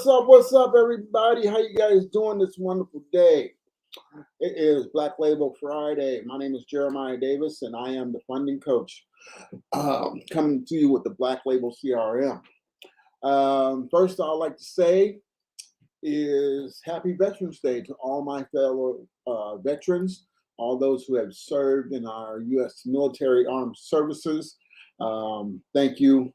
What's up, everybody? How you guys doing this wonderful day? It is Black Label Friday. My name is Jeremiah Davis, and I am the funding coach coming to you with the Black Label CRM. First, I'd like to say is Happy Veterans Day to all my fellow veterans, all those who have served in our U.S. military armed services. Thank you.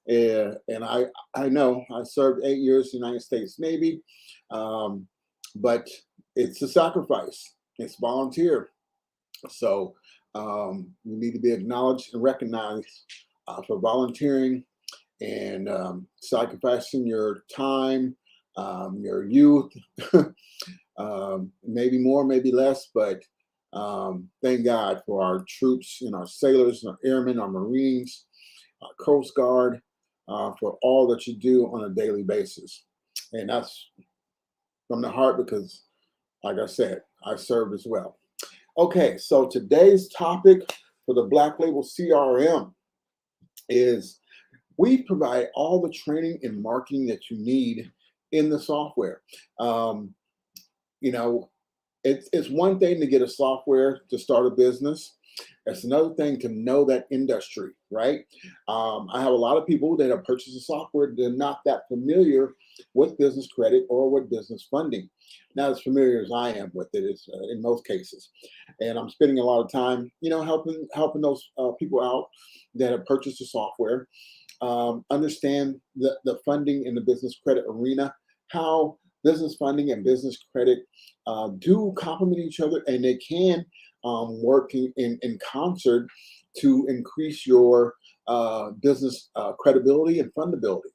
And I know I served 8 years in the United States Navy, but it's a sacrifice. It's volunteer. So you need to be acknowledged and recognized for volunteering and sacrificing your time, your youth, maybe more, maybe less, but thank God for our troops and our sailors, our airmen, our Marines, our Coast Guard, for all that you do on a daily basis. And that's from the heart because, like I said, I served as well. Okay, so today's topic for the Black Label CRM is we provide all the training and marketing that you need in the software. You know, it's one thing to get a software to start a business. It's another thing to know that industry, right? I have a lot of people that have purchased a software. They're not that familiar with business credit or with business funding. Not as familiar as I am with it in most cases. And I'm spending a lot of time, helping those people out that have purchased the software, understand the funding in the business credit arena, how business funding and business credit do complement each other, and they can work in concert to increase your business credibility and fundability.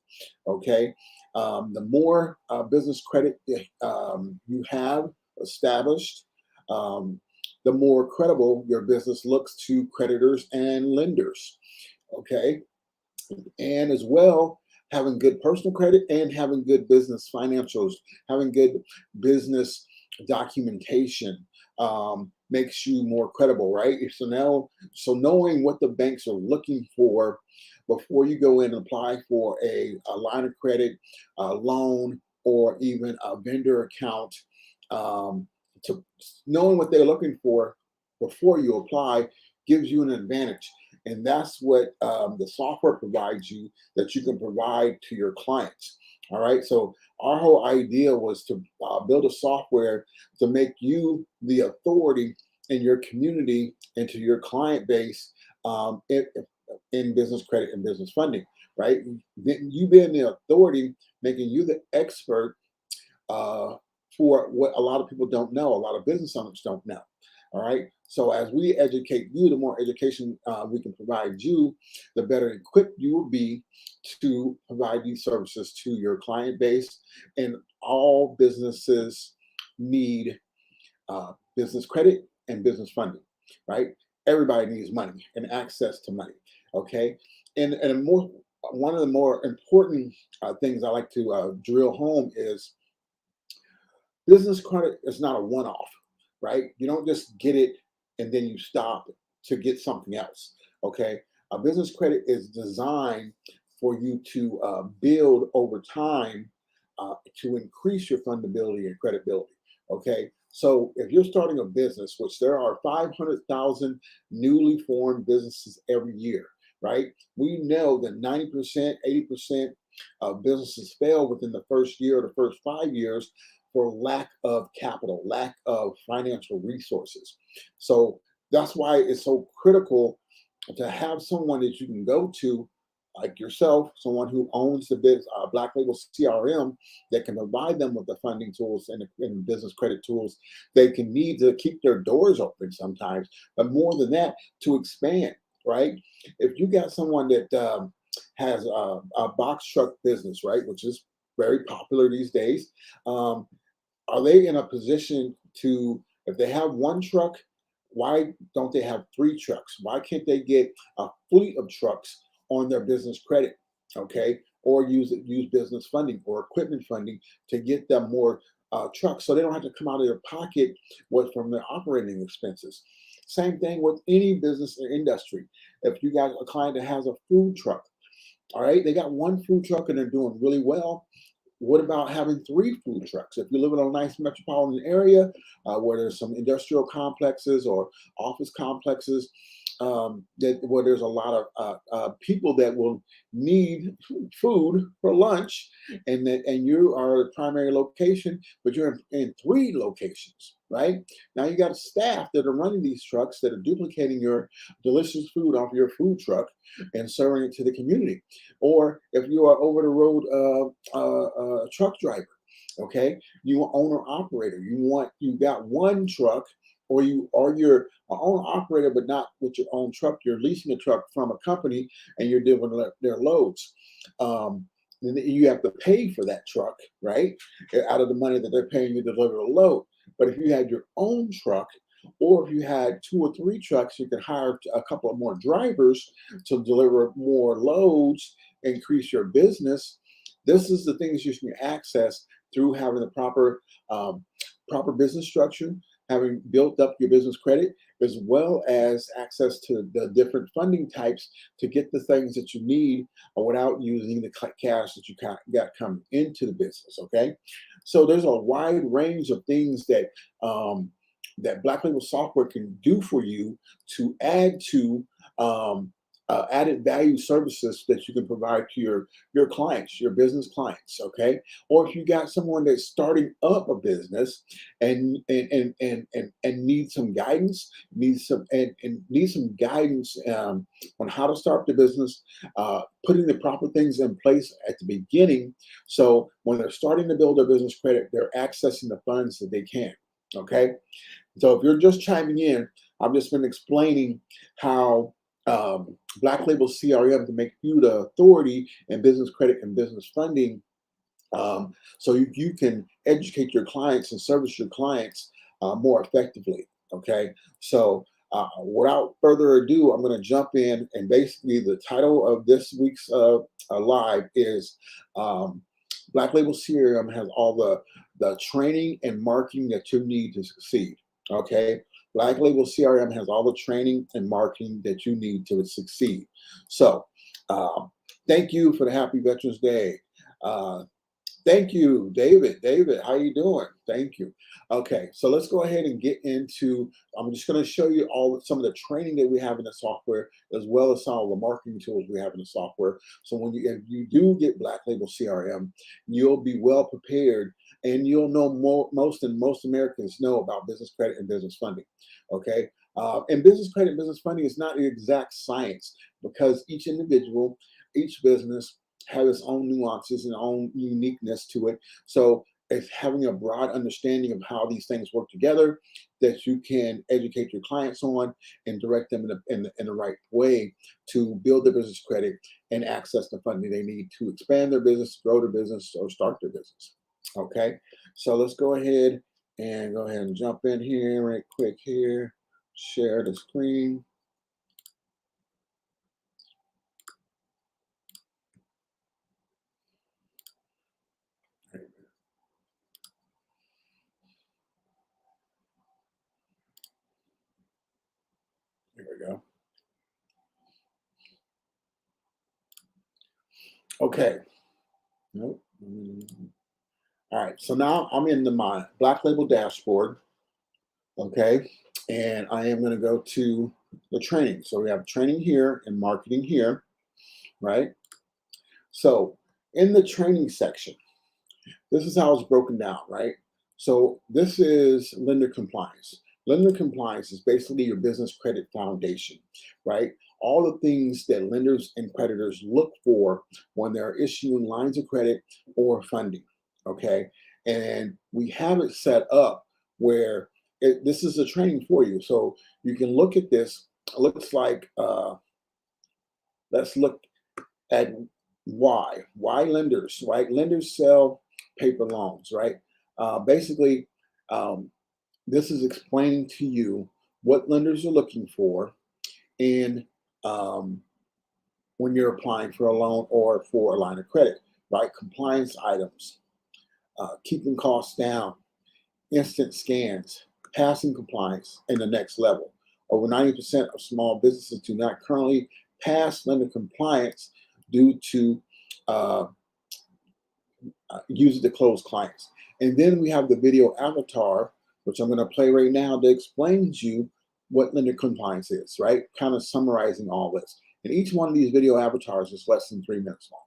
Okay, the more business credit you have established, the more credible your business looks to creditors and lenders. Okay, and as well, having good personal credit and having good business financials, having good business documentation makes you more credible, right? So knowing what the banks are looking for before you go in and apply for a line of credit, a loan, or even a vendor account, to knowing what they're looking for before you apply gives you an advantage. And that's what the software provides you that you can provide to your clients. All right. So our whole idea was to build a software to make you the authority in your community and to your client base in business credit and business funding. Right. You being the authority, making you the expert for what a lot of people don't know, a lot of business owners don't know. All right. So as we educate you, the more education we can provide you, the better equipped you will be to provide these services to your client base. And all businesses need business credit and business funding, right? Everybody needs money and access to money. Okay. And one of the more important things I like to drill home is business credit is not a one-off, right? You don't just get it and then you stop to get something else. Okay, a business credit is designed for you to build over time to increase your fundability and credibility. Okay, so if you're starting a business, which there are 500,000 newly formed businesses every year, right? We know that 90%, 80% of businesses fail within the first year or the first 5 years for lack of capital, lack of financial resources. So that's why it's so critical to have someone that you can go to, like yourself, someone who owns the Black Label CRM that can provide them with the funding tools and business credit tools they can need to keep their doors open sometimes, but more than that, to expand, right? If you got someone that has a box truck business, right, which is very popular these days, are they in a position to, if they have one truck, why don't they have three trucks? Why can't they get a fleet of trucks on their business credit, okay? Or use business funding or equipment funding to get them more trucks so they don't have to come out of their pocket from their operating expenses. Same thing with any business or industry. If you got a client that has a food truck, all right, they got one food truck and they're doing really well, What about having 3 food trucks? If you live in a nice metropolitan area where there's some industrial complexes or office complexes, where there's a lot of people that will need food for lunch, and you are the primary location, but you're in 3 locations, right? Now you got staff that are running these trucks that are duplicating your delicious food off your food truck and serving it to the community. Or if you are over the road truck driver, okay, you are owner operator. You got one truck, or you're an owner operator, but not with your own truck. You're leasing a truck from a company, and you're delivering their loads. Then you have to pay for that truck, right? Out of the money that they're paying you to deliver the load. But if you had your own truck, or if you had 2 or 3 trucks, you could hire a couple of more drivers to deliver more loads, increase your business. This is the things you can access through having the proper business structure, having built up your business credit, as well as access to the different funding types to get the things that you need without using the cash that you got coming into the business. Okay, so there's a wide range of things that Black Label Software can do for you to add to added value services that you can provide to your clients, your business clients. Okay, or if you got someone that's starting up a business and needs some guidance, needs some guidance on how to start the business, putting the proper things in place at the beginning, so when they're starting to build their business credit, they're accessing the funds that they can. Okay, so if you're just chiming in, I've just been explaining how Black Label CRM to make you the authority in business credit and business funding, so you can educate your clients and service your clients more effectively. Okay, so without further ado, I'm going to jump in, and basically the title of this week's live is Black Label CRM has all the training and marketing that you need to succeed. Okay, Black Label CRM has all the training and marketing that you need to succeed. So, thank you for the Happy Veterans Day. Thank you, David. David, how you doing? Thank you. Okay, so let's go ahead and get into. I'm just going to show you some of the training that we have in the software, as well as some of the marketing tools we have in the software. So if you do get Black Label CRM, you'll be well prepared, and you'll know most Americans know about business credit and business funding. Okay, and business credit and business funding is not an exact science, because each individual, each business has its own nuances and own uniqueness to it. So it's having a broad understanding of how these things work together that you can educate your clients on and direct them in the right way to build their business credit and access the funding they need to expand their business, grow their business, or start their business. Okay, so let's go ahead and jump in here right quick here, share the screen. Here we go. Okay. Nope. All right. So now I'm in my Black Label dashboard. Okay. And I am going to go to the training. So we have training here and marketing here, right? So in the training section, this is how it's broken down, right? So this is lender compliance. Lender compliance is basically your business credit foundation, right? All the things that lenders and creditors look for when they're issuing lines of credit or funding, okay? And we have it set up where this is a training for you. So you can look at this. It looks like, let's look at why lenders, right? Lenders sell paper loans, right? Basically, this is explaining to you what lenders are looking for in when you're applying for a loan or for a line of credit, right? Compliance items, keeping costs down, instant scans, passing compliance, and the next level. Over 90% of small businesses do not currently pass lender compliance due to use it to close clients. And then we have the video avatar, which I'm going to play right now, that explains you what lender compliance is, right? Kind of summarizing all this. And each one of these video avatars is less than 3 minutes long.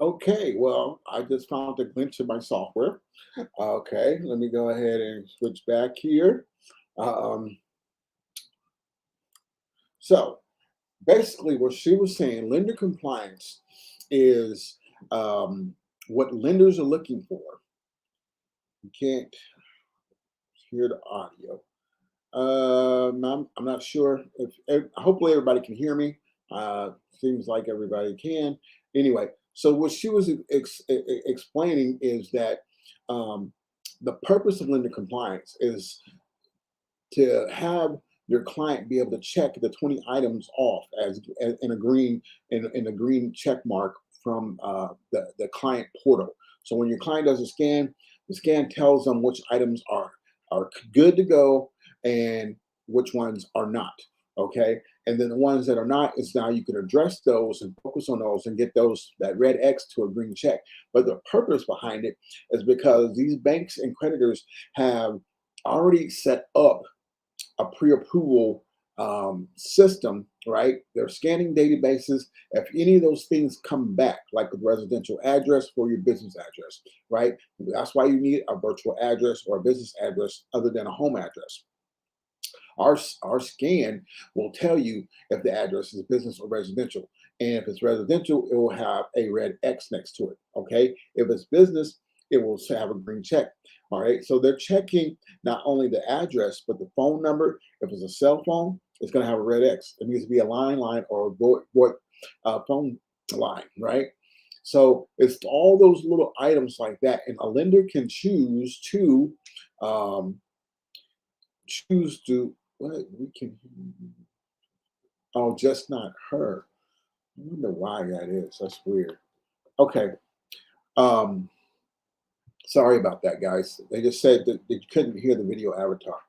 Okay, well, I just found a glitch in my software. Okay, let me go ahead and switch back here. Um, so basically, what she was saying, lender compliance is what lenders are looking for. You can't hear the audio. I'm not sure hopefully everybody can hear me. Seems like everybody can. Anyway, so what she was explaining is that um, the purpose of lender compliance is to have your client be able to check the 20 items off as in a green check mark from the client portal. So when your client does a scan, the scan tells them which items are good to go and which ones are not. Okay, and then the ones that are not is now you can address those and focus on those and get those that red X to a green check. But the purpose behind it is because these banks and creditors have already set up a pre-approval system, right? They're scanning databases. If any of those things come back, like a residential address for your business address, right? That's why you need a virtual address or a business address other than a home address. Our scan will tell you if the address is business or residential. And if it's residential, it will have a red X next to it. Okay. If it's business, it will have a green check. All right. So they're checking not only the address, but the phone number. If it's a cell phone, it's going to have a red X. It needs to be a line or a void phone line, right? So it's all those little items like that, and a lender can um, choose to what we can. Oh, just not her. I wonder why that is. That's weird. Okay. Um, sorry about that, guys. They just said that they couldn't hear the video avatar,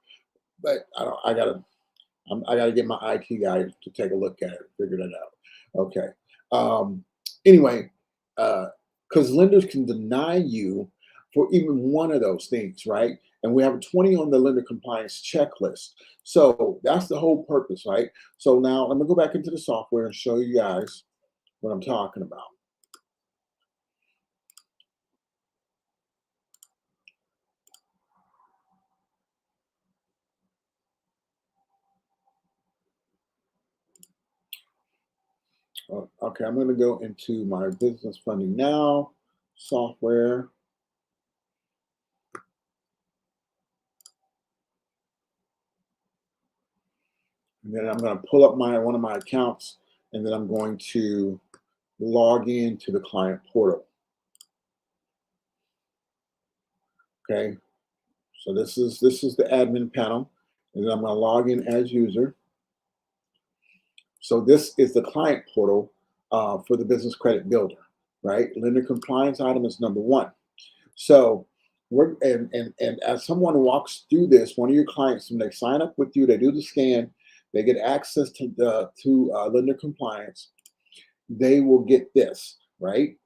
but I don't. I gotta get my IT guy to take a look at it, figure that out. Okay. Um, anyway, because lenders can deny you for even one of those things, right? And we have a 20 on the lender compliance checklist. So that's the whole purpose, right? So now I'm gonna go back into the software and show you guys what I'm talking about. Okay, I'm gonna go into my business funding now software. And then I'm going to pull up my one of my accounts, and then I'm going to log in to the client portal. Okay, so this is the admin panel, and then I'm going to log in as user. So this is the client portal for the business credit builder, right? Lender compliance item is number one. So we're and as someone walks through this, one of your clients, when they sign up with you, they do the scan, they get access to the lender compliance. They will get this, right?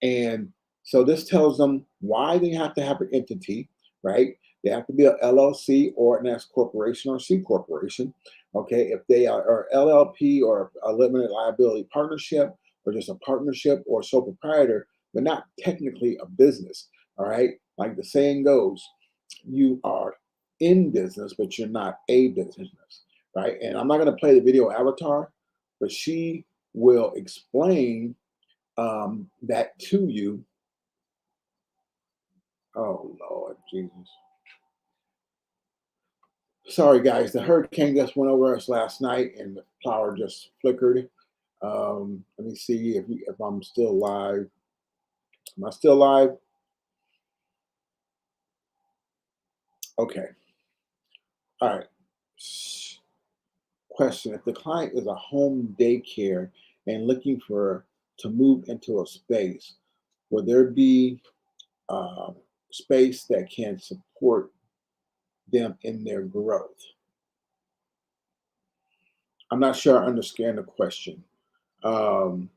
And so this tells them why they have to have an entity, right? They have to be a LLC or an S corporation or C corporation. Okay, if they are LLP or a limited liability partnership or just a partnership or sole proprietor, they're not technically a business. All right, like the saying goes, you are in business, but you're not a business, right? And I'm not going to play the video avatar, but she will explain that to you. Oh Lord Jesus! Sorry guys, the hurricane just went over us last night, and the power just flickered. Let me see if I'm still live. Am I still live? Okay. All right. Question: if the client is a home daycare and looking for to move into a space, will there be uh, space that can support them in their growth? I'm not sure I understand the question. Um,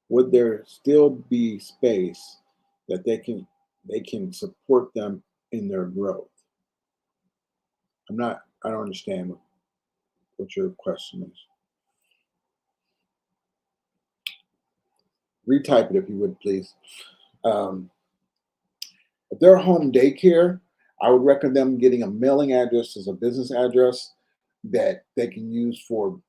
would there still be space that they can support them in their growth? I don't understand what your question is. Retype it if you would, please. Um, if they're a home daycare, I would recommend them getting a mailing address as a business address that they can use for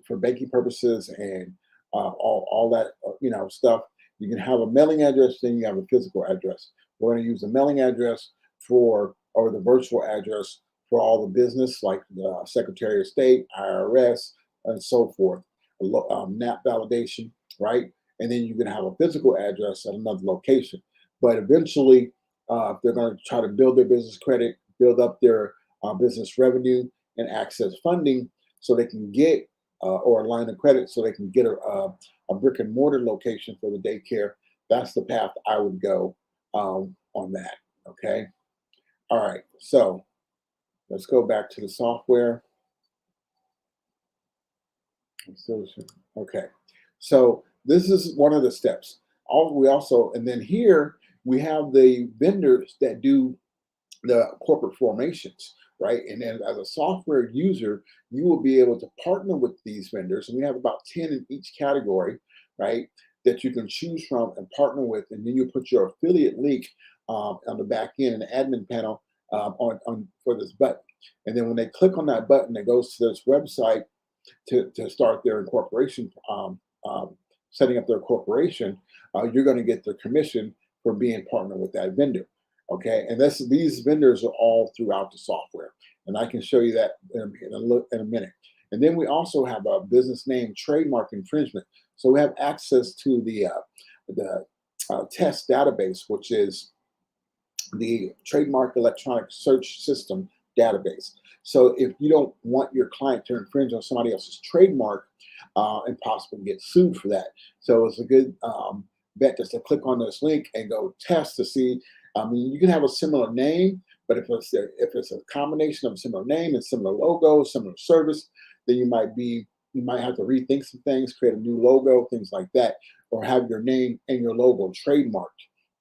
banking purposes and all that stuff. You can have a mailing address, then you have a physical address. We're going to use the mailing address or the virtual address for all the business, like the Secretary of State, IRS, and so forth. NAP validation, right? And then you can have a physical address at another location. But eventually, they're going to try to build their business credit, build up their business revenue, and access funding so they can get or a line of credit so they can get a brick and mortar location for the daycare. That's the path I would go on that. Okay. All right. So let's go back to the software. Okay. So this is one of the steps. And then here we have the vendors that do the corporate formations, right? And then as a software user, you will be able to partner with these vendors. And we have about 10 in each category, right? That you can choose from and partner with. And then you put your affiliate link on the back end and admin panel on for this button. And then when they click on that button, it goes to this website to start their incorporation, setting up their corporation. You're going to get the commission for being partnered with that vendor. Okay, and these vendors are all throughout the software, and I can show you that in a minute. And then we also have a business name trademark infringement. So we have access to the test database, which is the trademark electronic search system database. So if you don't want your client to infringe on somebody else's trademark and possibly get sued for that, so it's a good bet just to click on this link and go test to see. I mean, you can have a similar name, but if it's a combination of a similar name and similar logo, similar service, then you might have to rethink some things, create a new logo, things like that, or have your name and your logo trademarked.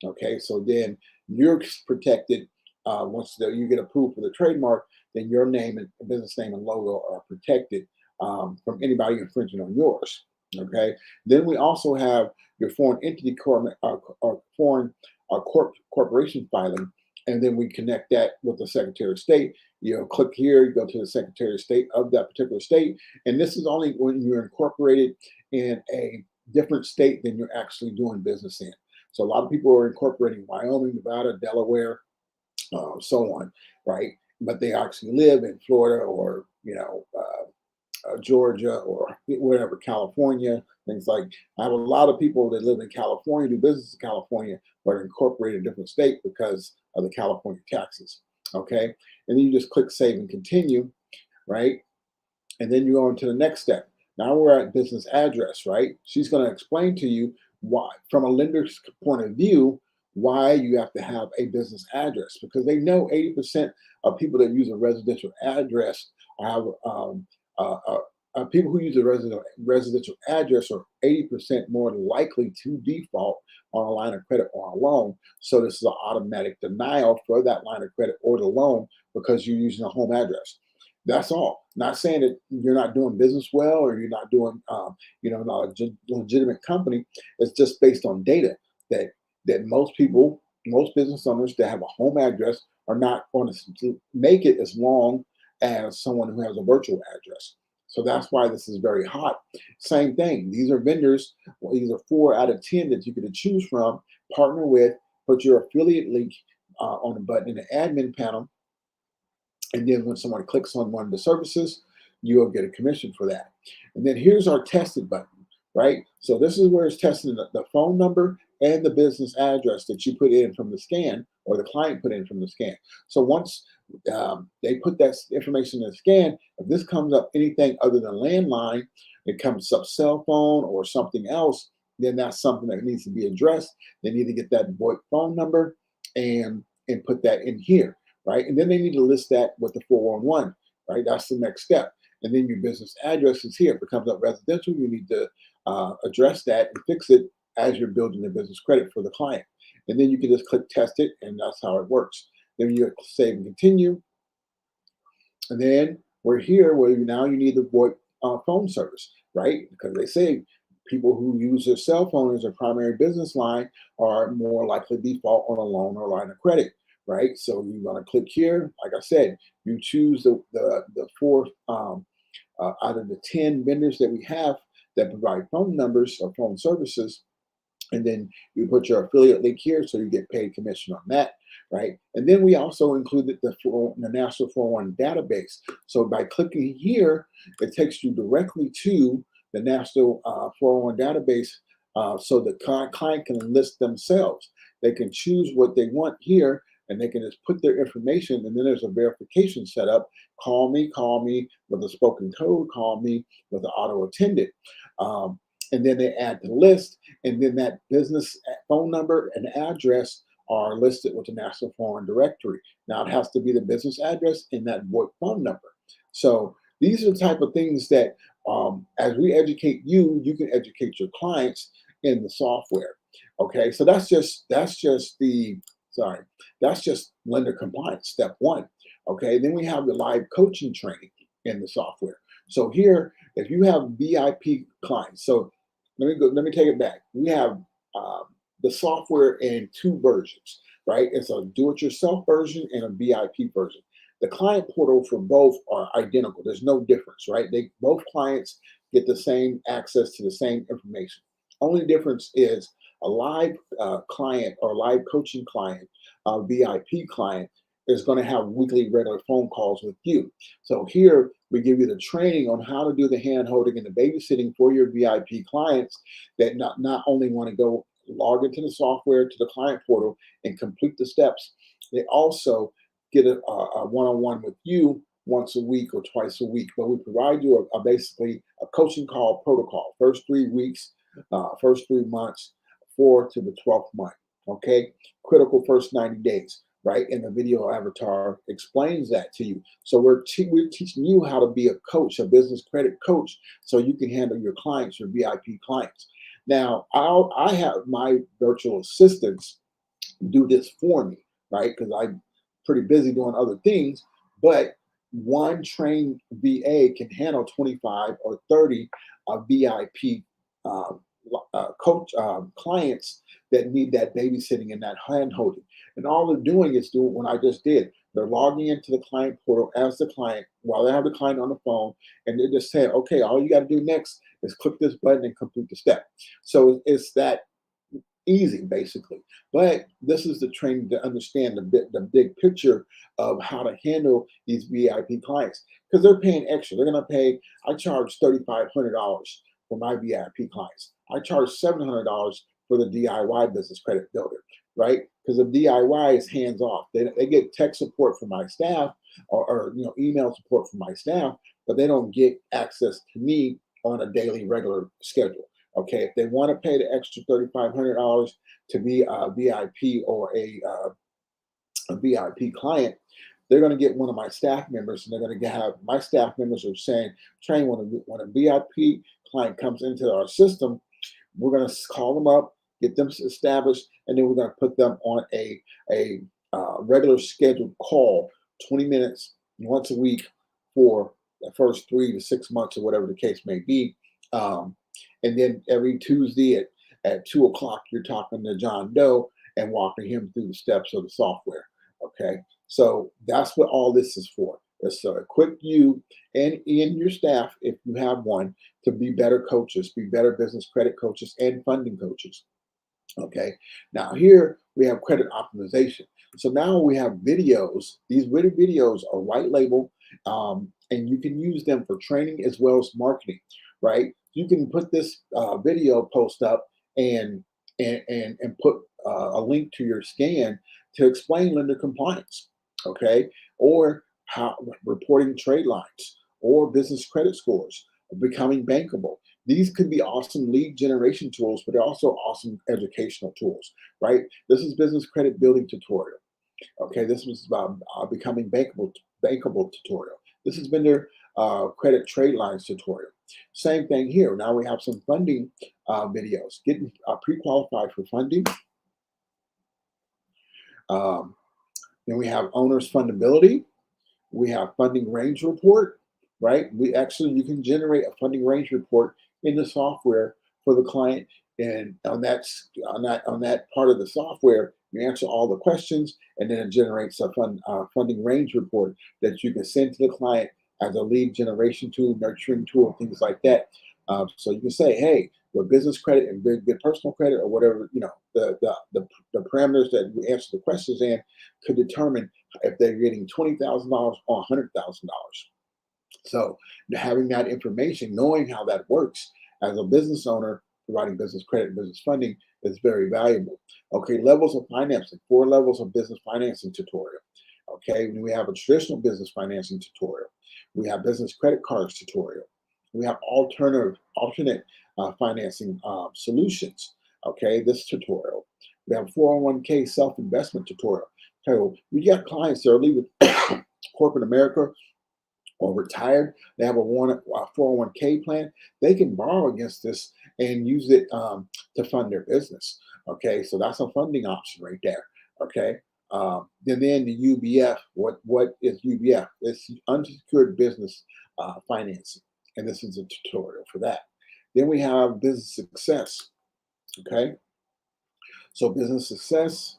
Okay, so then you're protected. Once you get approved for the trademark, then your name and business name and logo are protected from anybody infringing on yours. Okay. Then we also have your foreign entity or foreign corporation filing, and then we connect that with the Secretary of State. You click here, you go to the Secretary of State of that particular state, and this is only when you're incorporated in a different state than you're actually doing business in. So a lot of people are incorporating Wyoming, Nevada, Delaware, so on, right? But they actually live in Florida or Georgia or whatever, California, things like. I have a lot of people that live in California, do business in California, but are incorporated in a different state because of the California taxes. Okay, and then you just click save and continue, right? And then you go on to the next step. Now we're at business address, right? She's going to explain to you why, from a lender's point of view, why you have to have a business address, because they know 80% of people that use a residential address have people who use a residential address are 80% more likely to default on a line of credit or a loan. So this is an automatic denial for that line of credit or the loan because you're using a home address. That's all. Not saying that you're not doing business well or you're not doing, not a legitimate company. It's just based on data that most people, most business owners that have a home address are not going to make it as long as someone who has a virtual address. So that's why this is very hot. Same thing. These are vendors. Well, these are 4 out of 10 that you could choose from. Partner with. Put your affiliate link on the button in the admin panel. And then when someone clicks on one of the services, you'll get a commission for that. And then here's our tested button, right? So this is where it's testing the phone number and the business address that you put in from the scan or the client put in from the scan. So once they put that information in the scan, if this comes up anything other than landline, it comes up cell phone or something else, then that's something that needs to be addressed. They need to get that VoIP phone number and put that in here. Right? And then they need to list that with the 411, right? That's the next step. And then your business address is here. If it comes up residential, you need to address that and fix it as you're building the business credit for the client. And then you can just click test it, and that's how it works. Then you save and continue. And then we're here where now you need the VoIP phone service, right? Because they say people who use their cell phone as their primary business line are more likely to default on a loan or line of credit. Right, so you're going to click here. Like I said, you choose the 4 out of the 10 vendors that we have that provide phone numbers or phone services, and then you put your affiliate link here, so you get paid commission on that, right? And then we also included the National 401 database. So by clicking here, it takes you directly to the National 401 database, so the client can enlist themselves. They can choose what they want here, and they can just put their information, and then there's a verification set up. Call me with a spoken code, call me with an auto attendant. And then they add the list, and then that business phone number and address are listed with the National Foreign Directory. Now it has to be the business address and that VoIP phone number. So these are the type of things that as we educate you, you can educate your clients in the software. Okay, so that's just lender compliance, step 1. Okay, then we have the live coaching training in the software. So here, if you have VIP clients, so let me take it back. We have the software in 2 versions, right? It's a do-it-yourself version and a VIP version. The client portal for both are identical. There's no difference, right? Both clients get the same access to the same information. Only difference is a live client or live coaching client, VIP client, is going to have weekly regular phone calls with you. So here we give you the training on how to do the hand holding and the babysitting for your VIP clients that not only want to go log into the software to the client portal and complete the steps, they also get a one-on-one with you once a week or twice a week. But we provide you basically a coaching call protocol, first 3 weeks, first 3 months, 4 to the 12th month. Okay, critical first 90 days, right? And the video avatar explains that to you. So we're teaching you how to be a coach, a business credit coach, so you can handle your clients, your VIP clients. Now, I have my virtual assistants do this for me, right? Because I'm pretty busy doing other things, but one trained VA can handle 25 or 30 VIP uh, coach clients that need that babysitting and that hand holding. And all they're doing is doing what I just did. They're logging into the client portal as the client while they have the client on the phone, and they're just saying, okay, all you got to do next is click this button and complete the step. So it's that easy, basically. But this is the training to understand the big picture of how to handle these VIP clients because they're paying extra. They're going to pay. I charge $3,500 for my VIP clients. I charge $700 for the DIY business credit builder, right? Because the DIY is hands off. They get tech support from my staff or email support from my staff, but they don't get access to me on a daily regular schedule. Okay, if they want to pay the extra $3,500 to be a VIP or a VIP client, they're going to get one of my staff members, and they're going to have my staff members are saying, train when a VIP client comes into our system, we're going to call them up, get them established, and then we're going to put them on a regular scheduled call, 20 minutes once a week for the first 3 to 6 months or whatever the case may be. And then every Tuesday at 2 o'clock, you're talking to John Doe and walking him through the steps of the software. Okay. So that's what all this is for. It's to equip you and your staff, if you have one, to be better coaches, be better business credit coaches and funding coaches. Okay. Now here we have credit optimization. So now we have videos. These videos are white label, and you can use them for training as well as marketing, right? You can put this video post up and put a link to your scan to explain lender compliance, okay, or how reporting trade lines or business credit scores, becoming bankable. These could be awesome lead generation tools, but they're also awesome educational tools, right? This is business credit building tutorial. Okay, this was about becoming bankable tutorial. This has been their credit trade lines tutorial. Same thing here. Now we have some funding videos, getting pre-qualified for funding. Um, then we have owner's fundability. We have funding range report, right? You can generate a funding range report in the software for the client, and on that part of the software, you answer all the questions, and then it generates a funding range report that you can send to the client as a lead generation tool, nurturing tool, things like that. So you can say, hey, with business credit and good personal credit or whatever, the parameters that you answer the questions in could determine if they're getting $20,000 or $100,000. So having that information, knowing how that works as a business owner, providing business credit and business funding is very valuable. Okay, levels of financing, 4 levels of business financing tutorial. Okay, we have a traditional business financing tutorial. We have business credit cards tutorial. We have alternate financing solutions. Okay, this tutorial. We have 401k self-investment tutorial. So we got clients that are leaving corporate America or retired, they have a 401k plan, they can borrow against this and use it to fund their business. Okay, so that's a funding option right there. Okay, then the UBF. What is UBF? It's unsecured business financing, and this is a tutorial for that. Then we have business success. Okay, so business success.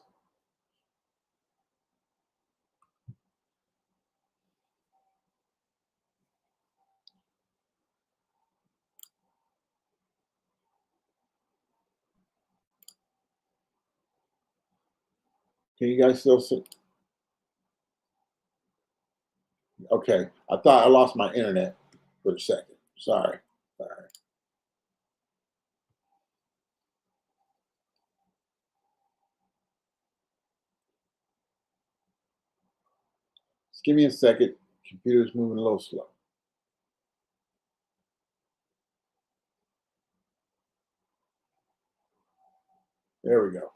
Can you guys still see? Okay, I thought I lost my internet for a second. Sorry. Sorry. Just give me a second. Computer's moving a little slow. There we go.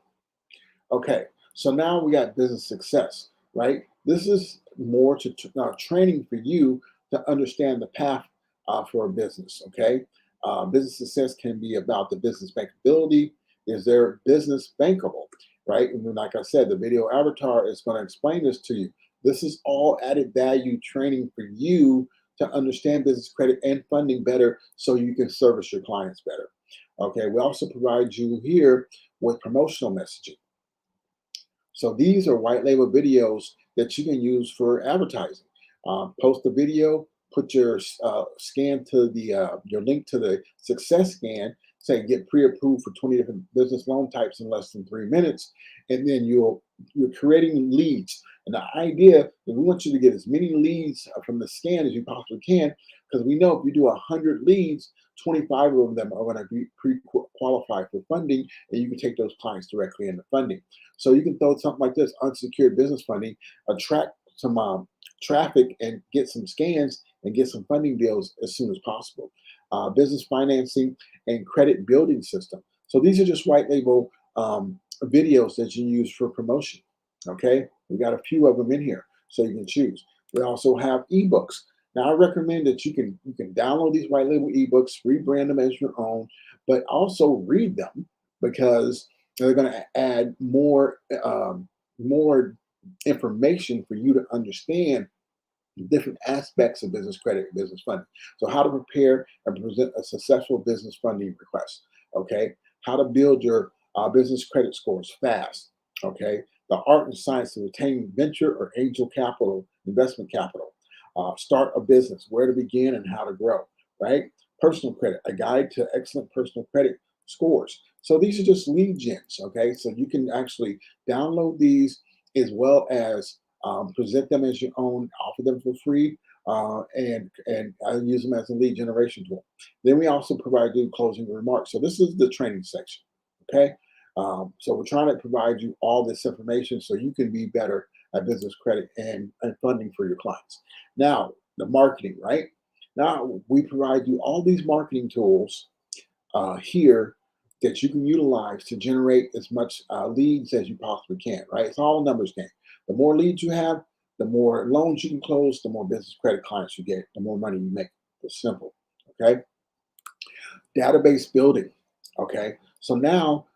Okay, so now we got business success, right? This is more to training for you to understand the path for a business. Okay, business success can be about the business bankability. Is their business bankable, right? And then, like I said, the video avatar is going to explain this to you. This is all added value training for you to understand business credit and funding better, so you can service your clients better. Okay, we also provide you here with promotional messaging. So these are white label videos that you can use for advertising. Post a video, put your scan to the your link to the success scan, say get pre-approved for 20 different business loan types in less than 3 minutes, and then you're creating leads. And the idea is we want you to get as many leads from the scan as you possibly can, because we know if you do 100 leads, 25 of them are going to be pre-qualified for funding, and you can take those clients directly into funding. So you can throw something like this, unsecured business funding, attract some traffic and get some scans and get some funding deals as soon as possible. Business financing and credit building system. So these are just white label videos that you use for promotion. Okay, we got a few of them in here, so you can choose. We also have ebooks. Now I recommend that you can download these white label ebooks, rebrand them as your own, but also read them, because they're going to add more information for you to understand different aspects of business credit and business funding. So how to prepare and present a successful business funding request. Okay, how to build your business credit scores fast. Okay, the art and science of attaining venture or angel capital, investment capital. Start a business, where to begin and how to grow. Right, personal credit, a guide to excellent personal credit scores. So these are just lead gens. Okay, so you can actually download these, as well as present them as your own, offer them for free, and I use them as a lead generation tool. Then we also provide you closing remarks. So this is the training section. Okay, so we're trying to provide you all this information so you can be better at business credit and funding for your clients. Now the marketing, right? Now we provide you all these marketing tools here that you can utilize to generate as much leads as you possibly can, right? It's all a numbers game. The more leads you have, the more loans you can close, the more business credit clients you get, the more money you make. It's simple, okay? Database building, okay? So now,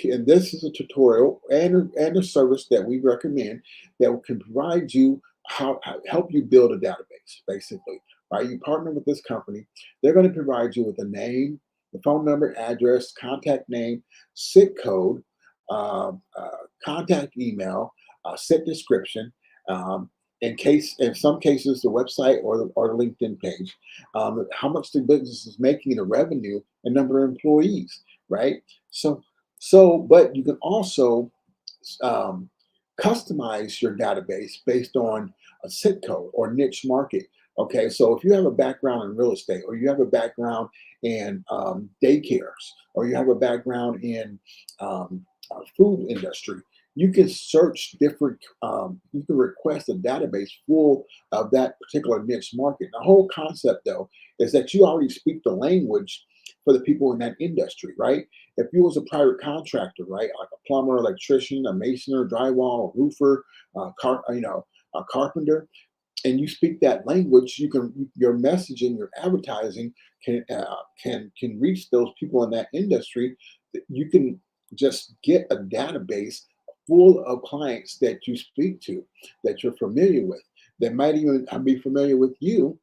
and this is a tutorial and a service that we recommend that can provide you help you build a database, basically, right? You partner with this company, they're going to provide you with a name, the phone number, address, contact name, SIC code, contact email, set description, in some cases, the website or the LinkedIn page, how much the business is making, the revenue, and number of employees, right? So, but you can also um, customize your database based on a SIT code or niche market. Okay, so if you have a background in real estate, or you have a background in daycares, or you have a background in food industry, you can search different. You can request a database full of that particular niche market. The whole concept, though, is that you already speak the language for the people in that industry, right? If you was a private contractor, right, like a plumber, electrician, a masoner, drywall, a roofer, a carpenter, and you speak that language, your messaging, your advertising can reach those people in that industry. You can just get a database full of clients that you speak to, that you're familiar with, that might even be familiar with you,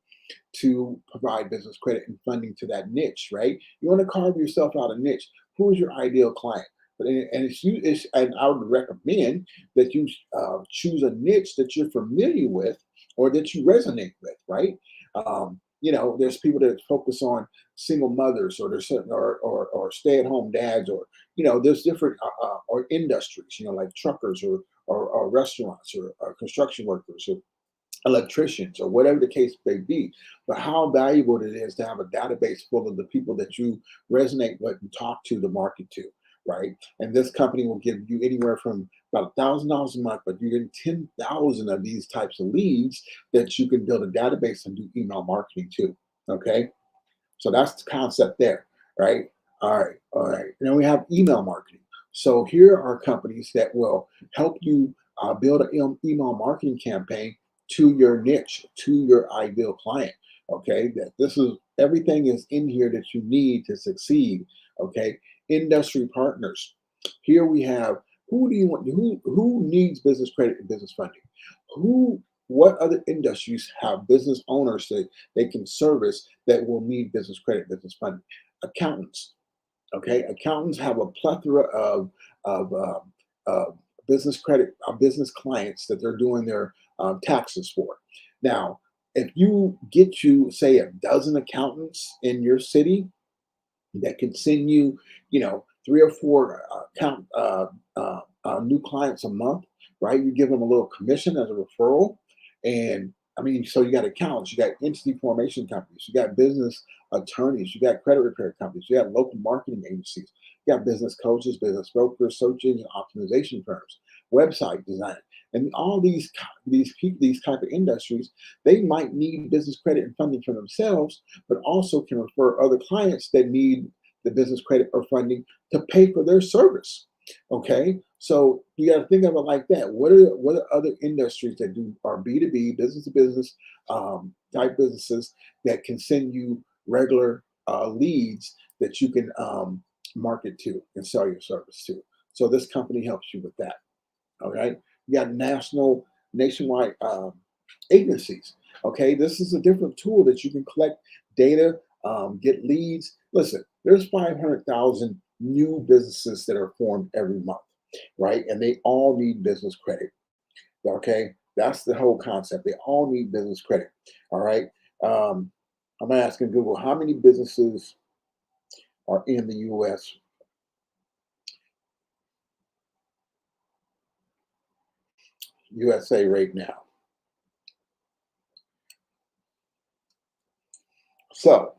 to provide business credit and funding to that niche, right? You want to carve yourself out a niche. Who is your ideal client? And I would recommend that you choose a niche that you're familiar with or that you resonate with, right? There's people that focus on single mothers, or there's certain or stay-at-home dads, or there's different or industries, like truckers or restaurants or construction workers, or electricians, or whatever the case may be. But how valuable it is to have a database full of the people that you resonate with and talk to, the market to, right? And this company will give you anywhere from about $1,000 a month, but you're getting 10,000 of these types of leads that you can build a database and do email marketing to. Okay, so that's the concept there, right? All right. And then we have email marketing. So here are companies that will help you build an email marketing campaign to your niche, to your ideal client. Okay, that this is everything is in here that you need to succeed. Okay, industry partners. Here we have who do you want? Who needs business credit and business funding? Who? What other industries have business owners that they can service that will need business credit, business funding? Accountants. Okay, accountants have a plethora of business credit, business clients that they're doing their taxes for. Now, if you get you say a dozen accountants in your city that can send you, you know, 3 or 4 new clients a month, right? You give them a little commission as a referral, and I mean, so you got accountants, you got entity formation companies, you got business attorneys, you got credit repair companies, you got local marketing agencies, you got business coaches, business brokers, search engine optimization firms, website design, and all these people, these type of industries, they might need business credit and funding for themselves, but also can refer other clients that need the business credit or funding to pay for their service. Okay, so you got to think of it like that. What are other industries that do are B2B, business to business type businesses that can send you regular leads that you can market to and sell your service to? So this company helps you with that. All right, you got nationwide agencies. Okay, this is a different tool that you can collect data, get leads. Listen, there's 500,000 new businesses that are formed every month, right? And they all need business credit. Okay, that's the whole concept. They all need business credit. All right. I'm asking Google how many businesses are in the USA right now. So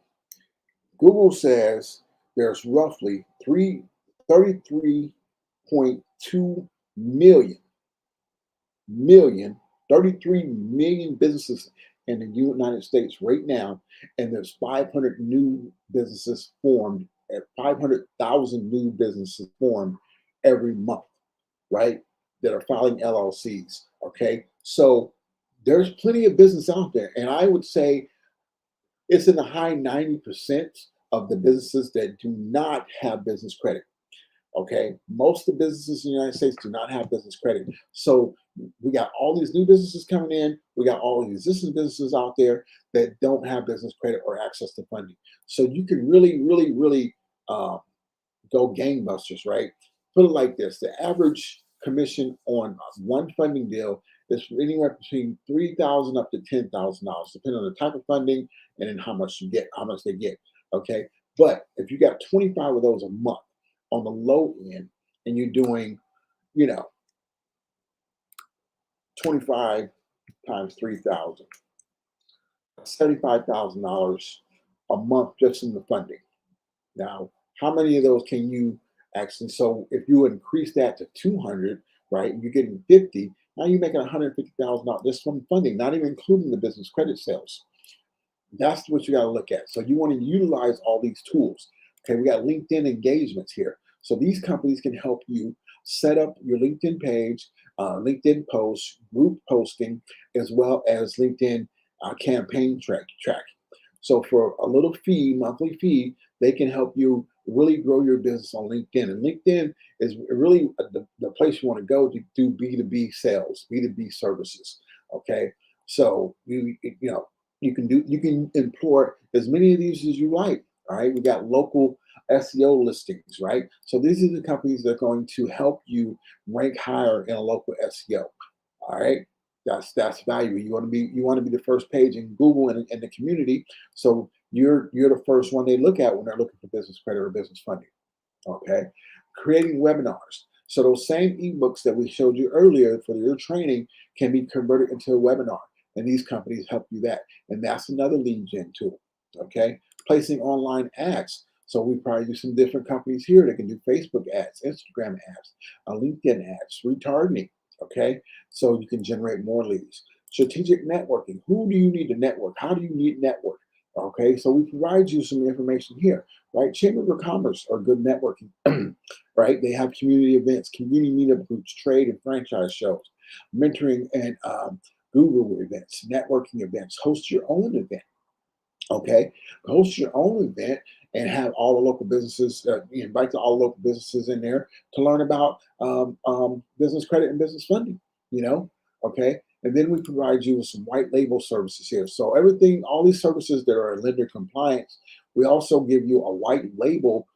Google says there's roughly 33.2 million, 33 million businesses in the United States right now, and there's 500 new businesses formed, at 500,000 new businesses formed every month, right? That are filing LLCs. Okay, so there's plenty of business out there, and I would say it's in the high 90% of the businesses that do not have business credit. Okay, most of the businesses in the United States do not have business credit. So we got all these new businesses coming in. We got all these existing businesses out there that don't have business credit or access to funding. So you can really uh, go gangbusters, right? Put it like this: the average commission on one funding deal is anywhere between $3,000 up to $10,000, depending on the type of funding and then how much you get, how much they get. Okay, but if you got 25 of those a month on the low end, and you're doing, you know, 25 times 3,000, $75,000 a month just in the funding. Now, how many of those can you actually? So if you increase that to 200, right, you're getting 50. Now you're making $150,000 just from funding, not even including the business credit sales. That's what you got to look at. So you want to utilize all these tools. Okay, we got LinkedIn engagements here. So these companies can help you set up your LinkedIn page, LinkedIn posts, group posting, as well as LinkedIn campaign track. So for a little fee, monthly fee, they can help you really grow your business on LinkedIn. And LinkedIn is really the place you want to go to do B2B sales, B2B services. Okay. So you can employ as many of these as you like. All right. We got local SEO listings, right? So these are the companies that are going to help you rank higher in a local SEO. All right. That's value. You want to be the first page in Google and in the community. So you're the first one they look at when they're looking for business credit or business funding. Okay. Creating webinars. So those same ebooks that we showed you earlier for your training can be converted into a webinar. and these companies help you that. And that's another lead gen tool. Okay, placing online ads. So we probably do some different companies here that can do Facebook ads, Instagram ads, LinkedIn ads, retargeting. Okay, so you can generate more leads. Strategic networking. Who do you need to network? How do you need network? Okay, so we provide you some information here, right? Chamber of Commerce are good networking, right? They have community events, community meetup groups, trade and franchise shows, mentoring and Google events, networking events. Host your own event. Okay, host your own event and have all the local businesses, invite all the local businesses in there to learn about business credit and business funding, you know, okay? And then we provide you with some white label services here. So everything, all these services that are lender compliance, we also give you a white label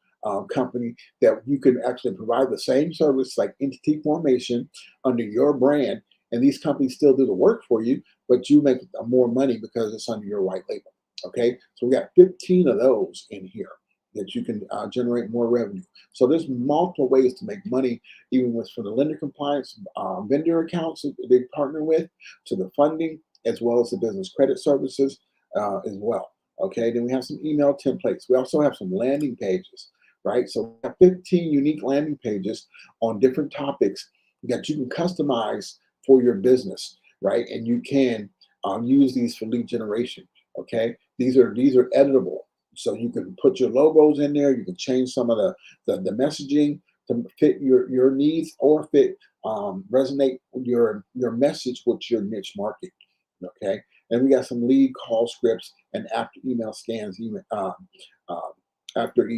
company that you can actually provide the same service like entity formation under your brand. And these companies still do the work for you, but you make more money because it's under your white label. Okay, so we got 15 of those in here that you can generate more revenue. So there's multiple ways to make money, even with from the lender compliance vendor accounts that they partner with, to the funding, as well as the business credit services as well. Okay, then we have some email templates. We also have some landing pages, right? So we have 15 unique landing pages on different topics that you can customize for your business, right? And you can use these for lead generation. Okay, these are editable, so you can put your logos in there. You can change some of the messaging to fit your needs or fit resonate your message with your niche market. Okay, and we got some lead call scripts and after email scans, uh, after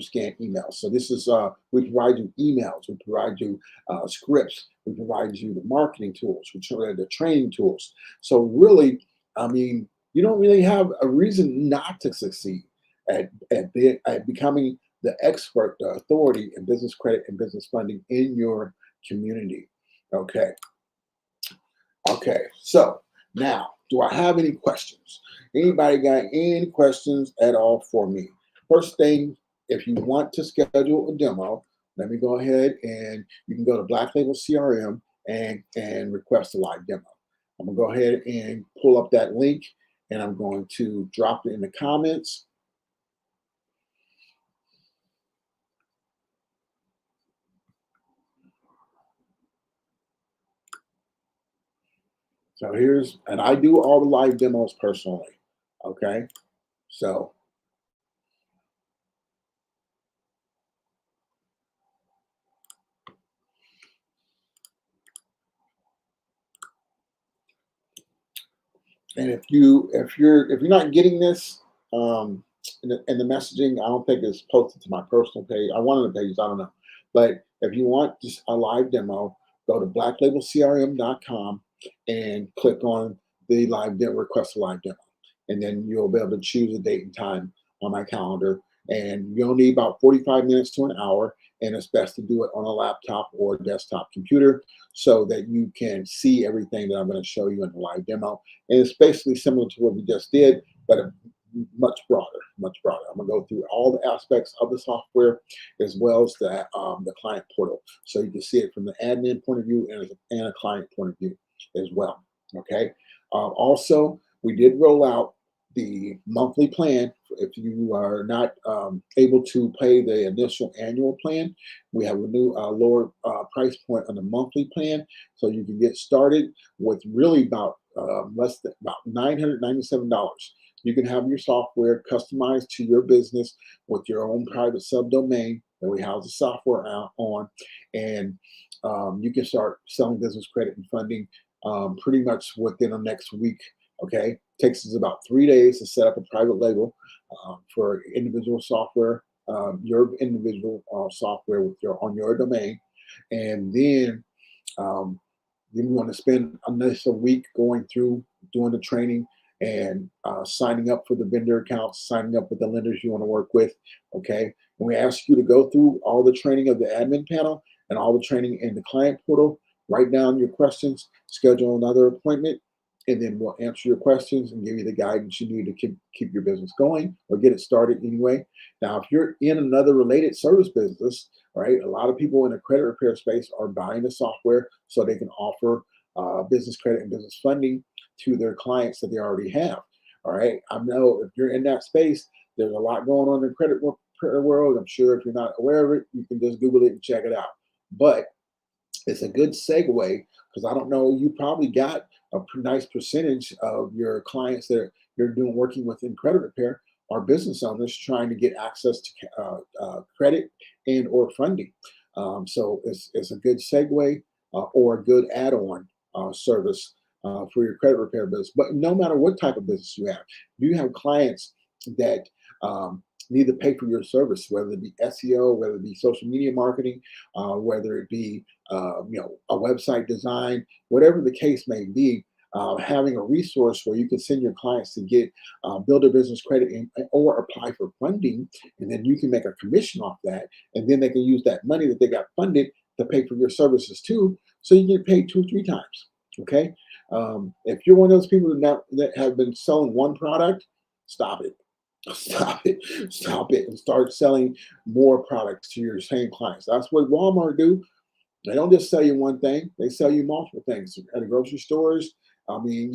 scan emails. So this is we provide you emails, we provide you scripts, we provide you the marketing tools, we provide the training tools. So really, I mean, you don't really have a reason not to succeed at becoming the expert, the authority in business credit and business funding in your community. Okay. Okay. So now, do I have any questions? Anybody got any questions at all for me? First thing, if you want to schedule a demo, let me go ahead and you can go to Black Label CRM and request a live demo. I'm gonna go ahead and pull up that link and I'm going to drop it in the comments. So here's, and I do all the live demos personally. Okay. So and if you're not getting this in the messaging, I don't think it's posted to my personal page. I one of the pages, I don't know. But if you want just a live demo, go to blacklabelcrm.com and click on the live demo, request a live demo. And then you'll be able to choose a date and time on my calendar. And you'll need about 45 minutes to an hour. And it's best to do it on a laptop or a desktop computer so that you can see everything that I'm going to show you in the live demo. And it's basically similar to what we just did, but much broader, much broader. I'm gonna go through all the aspects of the software as well as the client portal, so you can see it from the admin point of view and a client point of view as well. Okay. Also, we did roll out the monthly plan. If you are not able to pay the initial annual plan, we have a new lower price point on the monthly plan, so you can get started with really about less than about $997. You can have your software customized to your business with your own private subdomain that we house the software out on, and you can start selling business credit and funding pretty much within the next week. Okay, takes us about 3 days to set up a private label for individual software, your individual software with your on your domain, and um, then we want to spend a nice week going through doing the training and signing up for the vendor accounts, signing up with the lenders you want to work with. Okay, and we ask you to go through all the training of the admin panel and all the training in the client portal. Write down your questions, schedule another appointment, and then we'll answer your questions and give you the guidance you need to keep your business going or get it started anyway. Now, if you're in another related service business, right, a lot of people in the credit repair space are buying the software so they can offer business credit and business funding to their clients that they already have. All right. I know if you're in that space, there's a lot going on in the credit world. I'm sure if you're not aware of it, you can just Google it and check it out. But it's a good segue because I don't know, you probably got a nice percentage of your clients that you're doing working with in credit repair are business owners trying to get access to credit and or funding. So it's a good segue or a good add-on service for your credit repair business. But no matter what type of business you have clients that need to pay for your service, whether it be SEO, whether it be social media marketing, whether it be a website design, whatever the case may be. Having a resource where you can send your clients to get build a business credit or apply for funding, and then you can make a commission off that, and then they can use that money that they got funded to pay for your services too, so you get paid 2 or 3 times. Okay, if you're one of those people that have been selling one product, stop it. Stop it, and start selling more products to your same clients. That's what Walmart do. They don't just sell you one thing; they sell you multiple things at the grocery stores. I mean,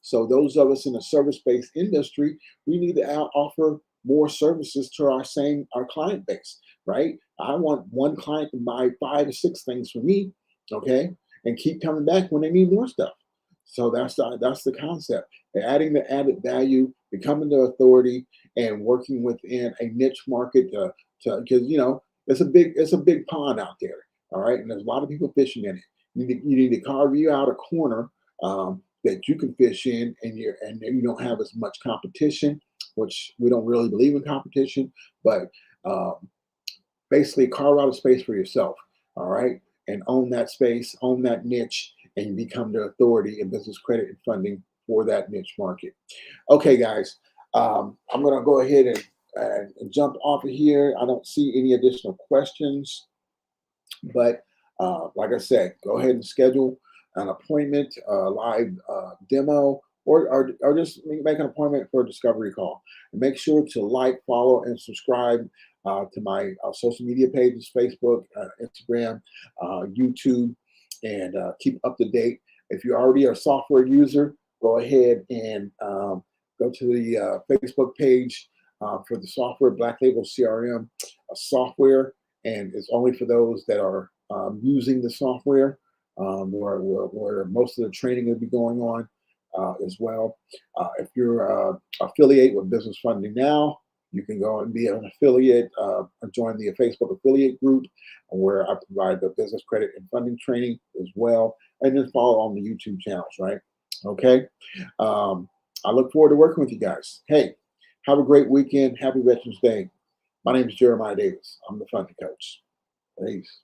so those of us in the service-based industry, we need to offer more services to our client base, right? I want one client to buy 5 or 6 things from me, okay, and keep coming back when they need more stuff. So that's the concept. Adding the added value, becoming the authority, and working within a niche market to because it's a big pond out there. All right, and there's a lot of people fishing in it. You need to carve you out a corner that you can fish in, and you don't have as much competition, which we don't really believe in competition, but um, basically carve out a space for yourself. All right, and own that space, own that niche, and you become the authority in business credit and funding for that niche market. Okay, guys, I'm going to go ahead and jump off of here. I don't see any additional questions, but like I said, go ahead and schedule an appointment, live demo, or just make an appointment for a discovery call. And make sure to like, follow, and subscribe to my social media pages: Facebook, Instagram, YouTube, and keep up to date. If you're already a software user, go ahead and go to the Facebook page for the software, Black Label CRM software, and it's only for those that are using the software, where most of the training will be going on as well. If you're affiliate with Business Funding Now, you can go and be an affiliate, join the Facebook affiliate group where I provide the business credit and funding training as well, and then follow on the YouTube channels, right? Okay. I look forward to working with you guys. Hey, have a great weekend. Happy Veterans Day. My name is Jeremiah Davis. I'm the funding coach. Peace.